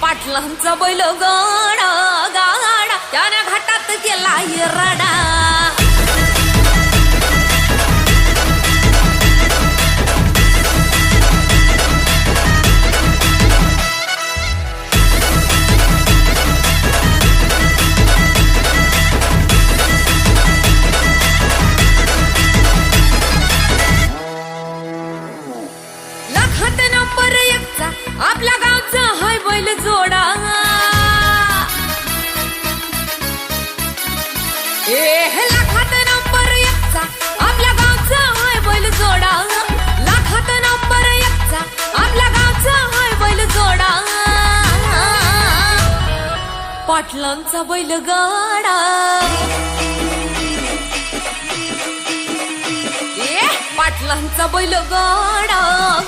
पाटलांचा बैल गाडा गाडा त्याने घाटात केला रडा लाखात नंबर एकचा आपल्या गावचा हाय बैल जोडा लाखात नंबर एकचा आपल्या गावचा हाय बैल जोडा लाखात नंबर एकचा आपल्या गावचा हाय बैल जोडा पाटलांचा बैल गाडा पाटलांचा बैल गाडा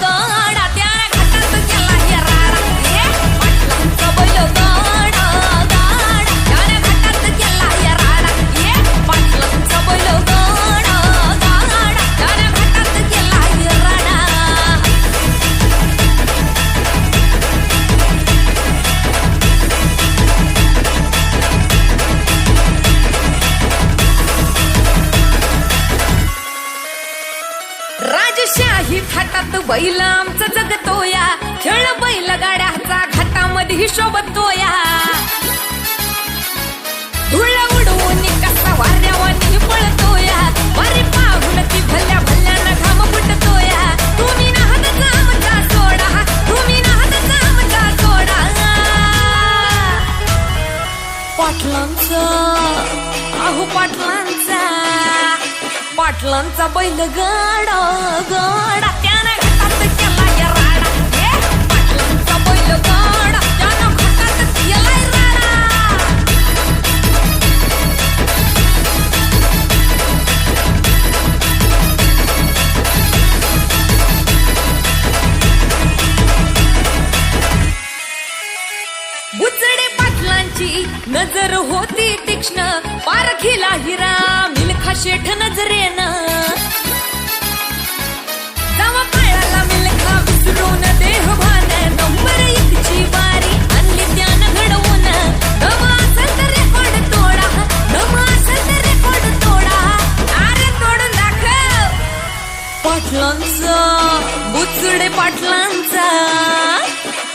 गाडा त्याने घाटात केला राडा पाटलांचा बैल गाडा गाडा त्याने घाटात केला राडा पाटलांचा बैल गाडा गाडा त्याने घाटात केला राडा राजशाही थाटात बैल आमचा जगतोया खेळ बैल गाड्याचा घाटामध्ये शोभतोया धुळ उडवून कसा वाऱ्यावानी पळतोया वारी पाहून ती भल्या भल्यानं घाम फुटतोया तुम्ही नाहत आमचा सोडा तुम्ही नाहत आमचा सोडा पाटलांचा अहो पाटलांचा पाटलांचा बैल गाडा गाडा त्याने घाटात केला राडा पाटलांचा बैल गाडा त्यानं घाटात केला राडा बुचडे पाटलांची नजर होती तीक्ष्ण पारखीला हिरा मिल्खा शेठ नजरेनं जावा पायाला मिल्खा विसरून देहभान नंबर एकची बारी आणली त्यानं घडवून दम असेल तर रेकॉर्ड तोडा दम असेल तर रेकॉर्ड तोडा अरे तोडून दाखव पाटलांचा बुचडे पाटलांचा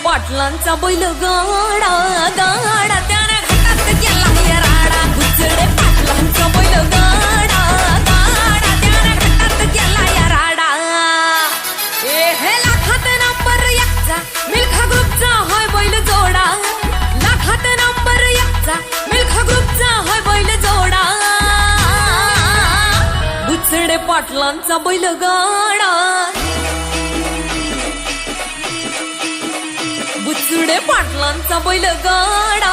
पाटलांचा बैल गाडा गाडा त्याने घाटात केला राडा बुचडे पाटलांचा बैल गाडा गाडा त्याने घाटात केला राडा हे लाखात नंबर एकचा मिल्खा ग्रुपचा हाय बैल जोडा लाखात नंबर एकचा मिल्खा ग्रुपचा हाय बैल जोडा बुचडे पाटलांचा बैल गाडा बुचडे पाटलांचा बैल गाडा